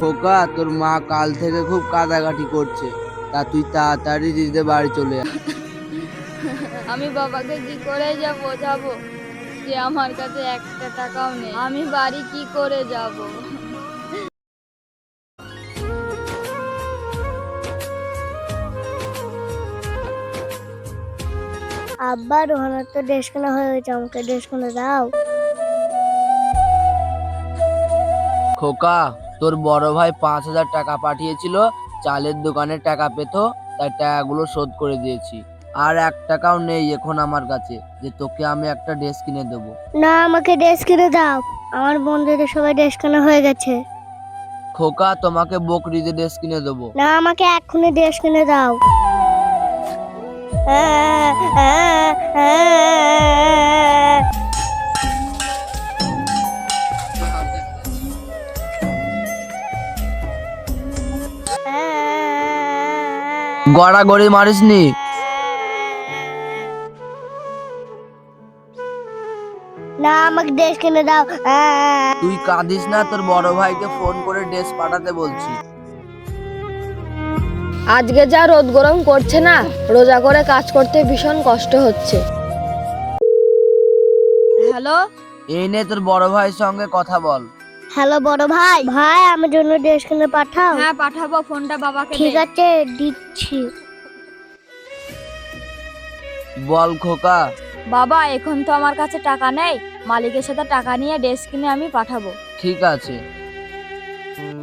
খোকা, তোর মা কাল থেকে খুব কাঁদাকাটি করছে, তা তুই তাড়াতাড়ি দিদিদের বাড়ি চলে আয়। আমি বাবাকে কি করে যা বোঝাবো যে আমার কাছে একটা টাকাও নেই, আমি বাড়ি কি করে যাব? আব্বা রোহানের তো ড্রেস কেনা হয়ে গেছে, আমাকে ড্রেস কিনে দাও। খোকা, তোর বড় ভাই 5,000 টাকা পাঠিয়েছিল, চালের দোকানে টাকা পেত, তাই টাকাগুলো শোধ করে দিয়েছি। আর 1 টাকাও নেই এখন আমার কাছে যে তোকে আমি একটা ড্রেস কিনে দেবো। না, আমাকে ড্রেস কিনে দাও, আমার বন্ধুদের সবাই ড্রেস কেনা হয়ে গেছে। খোকা, তোমাকে বকরিতে ড্রেস কিনে দেবো। না, আমাকে এক্ষুনি ড্রেস কিনে দাও। গড়াগড়ি মারিসনি? না, আমাকে ড্রেস কিনে দাও। তুই কাঁদিস না, তোর বড় ভাইকে ফোন করে ড্রেস পাঠাতে বলছি। আজকে যা রোদ গরম করছে না, রোজা করে কাজ করতে ভীষণ কষ্ট হচ্ছে। হ্যালো, এই নে তোর বড় ভাইয়ের সঙ্গে কথা বল। হ্যালো বড় ভাই, ভাই আমার জন্য ড্রেস কিনে পাঠাও। হ্যাঁ পাঠাবো, ফোনটা বাবাকে ঠিক দে। আছে, দিচ্ছি। বল খোকা। বাবা, এখন তো আমার কাছে টাকা নেই, মালিকের সাথে টাকা নিয়ে ড্রেস কিনে আমি পাঠাবো। ঠিক আছে।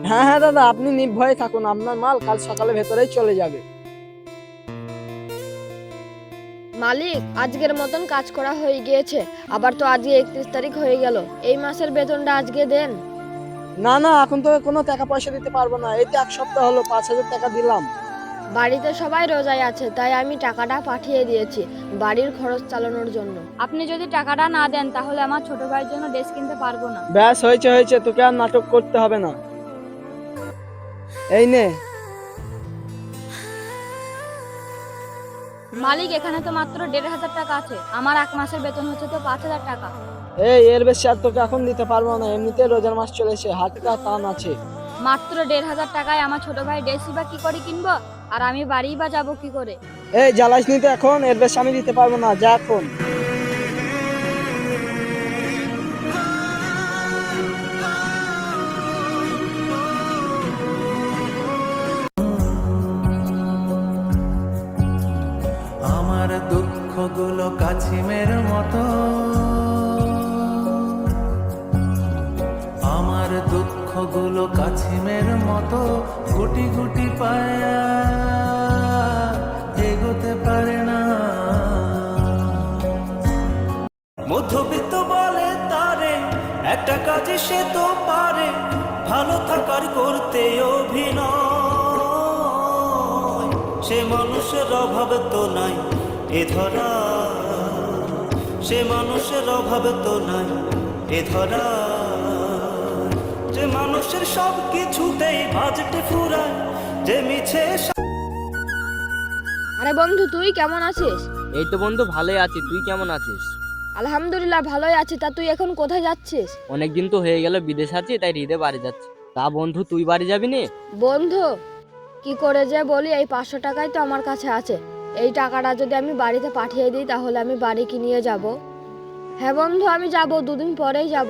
হ্যাঁ হ্যাঁ দাদা, আপনি নির্ভয়ে থাকুন, আপনার মাল কাল সকালে ভেতরেই চলে যাবে। মালিক, আজকের মতন কাজ করা হয়ে গিয়েছে, আবার তো আজকে 31 তারিখ হয়ে গেল, এই মাসের বেতনটা আজকে দেন। না না, এখন তো কোনো টাকা পয়সা দিতে পারবো না, এই তো 1 সপ্তাহ হলো 5,000 টাকা দিলাম। বাড়িতে সবাই রোজায় আছে, তাই আমি টাকাটা পাঠিয়ে দিয়েছি বাড়ির খরচ চালানোর জন্য। আপনি যদি টাকাটা না দেন তাহলে আমার ছোট ভাইয়ের জন্য ড্রেস কিনতে পারবো না। ব্যাস, হয়েছে হয়েছে, তোকে আর নাটক করতে হবে না। এই নে। মালিক, এখানে তো মাত্র 1,500 টাকা আছে, আমার 1 মাসের বেতন হচ্ছে তো 5,000 টাকা। এর বেশি আর তোকে এখন দিতে পারবো না, এমনিতে রোজার মাস চলেছে, হাতে টান আছে। মাত্র 1,500 টাকায় আমার ছোট ভাই ড্রেসই বা কি করে কিনবো, আর আমি বাড়ি বা যাবো কি করে? এই জ্বালাস নিতে, এখন এর বেশি আমি দিতে পারবো না, যা এখন। আমার দুঃখগুলো কাছিমের মতো, আমার দুঃখগুলো কাছিমের মতো, গুটি গুটি পায়া এগোতে পারে না। মধ্যবিত্ত বলে তারে একটা কাজে সে তো পারে, ভালো থাকার করতে অভিনয়। সে মানুষের অভাব তো নাই এ ধরা, সে মানুষের অভাব তো নাই এ ধরা, যে মানুষের সব কিছুতেই বাজেটে ফুরায়, যে মিছে। আরে বন্ধু, তুই কেমন আছিস? এই তো বন্ধু, ভালোই আছি, তুই কেমন আছিস? আলহামদুলিল্লাহ ভালোই আছি। তা তুই এখন কোথায় যাচ্ছিস? অনেকদিন তো হয়ে গেল বিদেশ আছি, তাই হৃদে বাড়ি যাচ্ছি। তা বন্ধু, তুই বাড়ি যাবি নি? বন্ধু, কি করে যে বলি, এই 500 টাকাই তো আমার কাছে আছে, এই টাকাটা যদি আমি বাড়িতে পাঠিয়ে দিই তাহলে আমি বাড়ি কি নিয়ে যাব? হ্যাঁ বন্ধু, আমি যাব, 2 দিন পরেই যাব।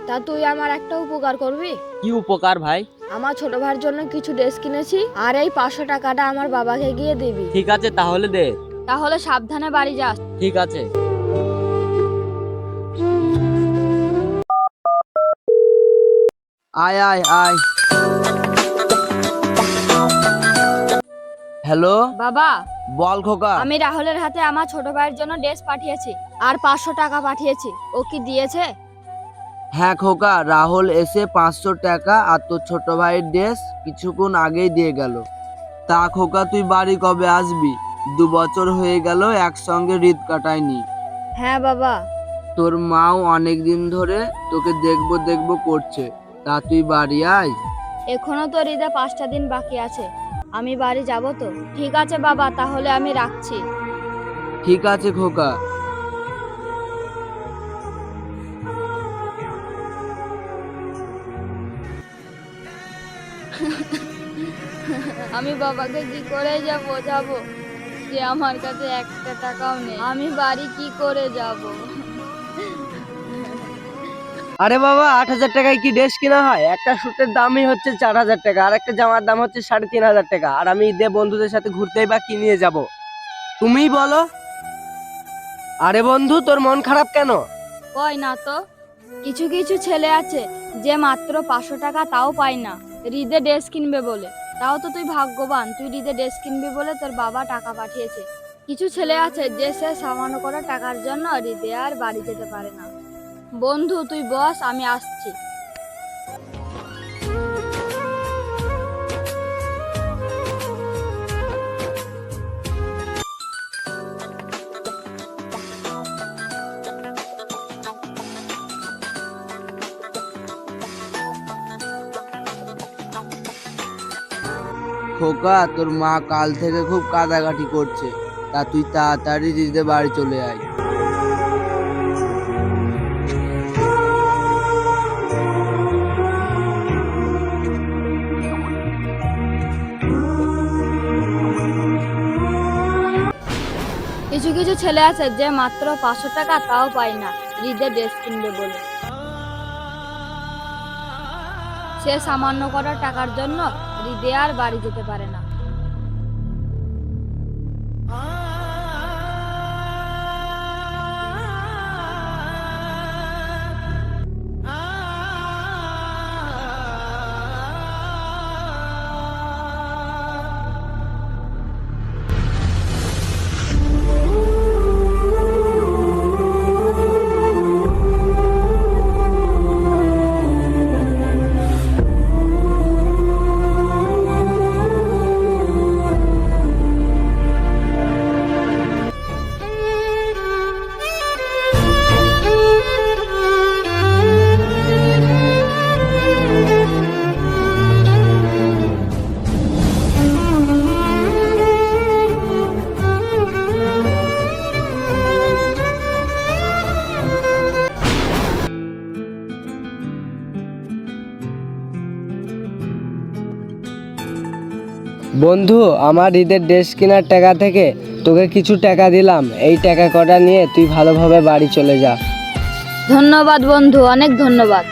তা তুই আমার একটা উপকার করবি? কি উপকার ভাই? আমার ছোট ভাইয়ের জন্য কিছু ড্রেস কিনেছি, আর এই 500 টাকাটা আমার বাবাকে গিয়ে দিবি। ঠিক আছে, তাহলে দে। তাহলে সাবধানে বাড়ি যাস। ঠিক আছে। আয় আয় আয়। হ্যালো বাবা, বল খোকা। আমি রাহুলের হাতে আমার ছোট ভাইয়ের জন্য ড্রেস পাঠিয়েছি, আর 500 টাকা পাঠিয়েছি, ও কি দিয়েছে? হ্যাঁ খোকা, রাহুল এসে 500 টাকা আর তোর ছোট ভাইয়ের ড্রেস কিছুক্ষণ আগেই দিয়ে গেল। তা খোকা, তুই বাড়ি কবে আসবি? 2 বছর হয়ে গেল একসঙ্গে ঈদ কাটায়নি। হ্যাঁ বাবা। তোর মাও অনেক দিন ধরে তোকে দেখবো দেখবো করছে, তা তুই বাড়ি আয়। এখনো তো ঈদে 5টা দিন বাকি আছে, আমি বাড়ি যাব তো। ঠিক আছে বাবা, তাহলে আমি রাখছি। ঠিক আছে খোকা। আমি বাবাকে কি করে যা বোঝাবো যে আমার কাছে একটা টাকাও নেই, আমি বাড়ি কি করে যাব? আরে বাবা, 8,000 টাকায় কি ড্রেস কেনা হয়? একটা স্যুটের দামই হচ্ছে 4,000 টাকা, আর একটা জামার দাম হচ্ছে 3,500 টাকা। আর আমি ঈদে বন্ধুদের সাথে ঘুরতেই বা কি নিয়ে যাব? তুমিই বলো। আরে বন্ধু, তোর মন খারাপ কেন? কই না তো, কিছু কিছু ছেলে আছে যে মাত্র 500 টাকা তাও পায় না ঈদে ড্রেস কিনবে বলে। তাও তো তুই ভাগ্যবান, তুই ঈদে ড্রেস কিনবি বলে তোর বাবা টাকা পাঠিয়েছে। কিছু ছেলে আছে যে সে সামান্য করা টাকার জন্য ঈদে আর বাড়ি যেতে পারে না। বন্ধু তুই বস, আমি আসছি। খোকা, তোর মা কাল থেকে খুব কাঁদাকাটি করছে, তা তুই তাড়াতাড়ি ঈদে বাড়ি চলে আয়। কিছু কিছু ছেলে আছে যে মাত্র 500 টাকা তাও পায় না ঈদে ড্রেস কিনবে বলে। সে সামান্য করা টাকার জন্য ঈদে আর বাড়ি যেতে পারে না। বন্ধু, আমার ঈদের ড্রেস কেনার টাকা থেকে তোকে কিছু টাকা দিলাম, এই টাকা কটা নিয়ে তুই ভালোভাবে বাড়ি চলে যা। ধন্যবাদ বন্ধু, অনেক ধন্যবাদ।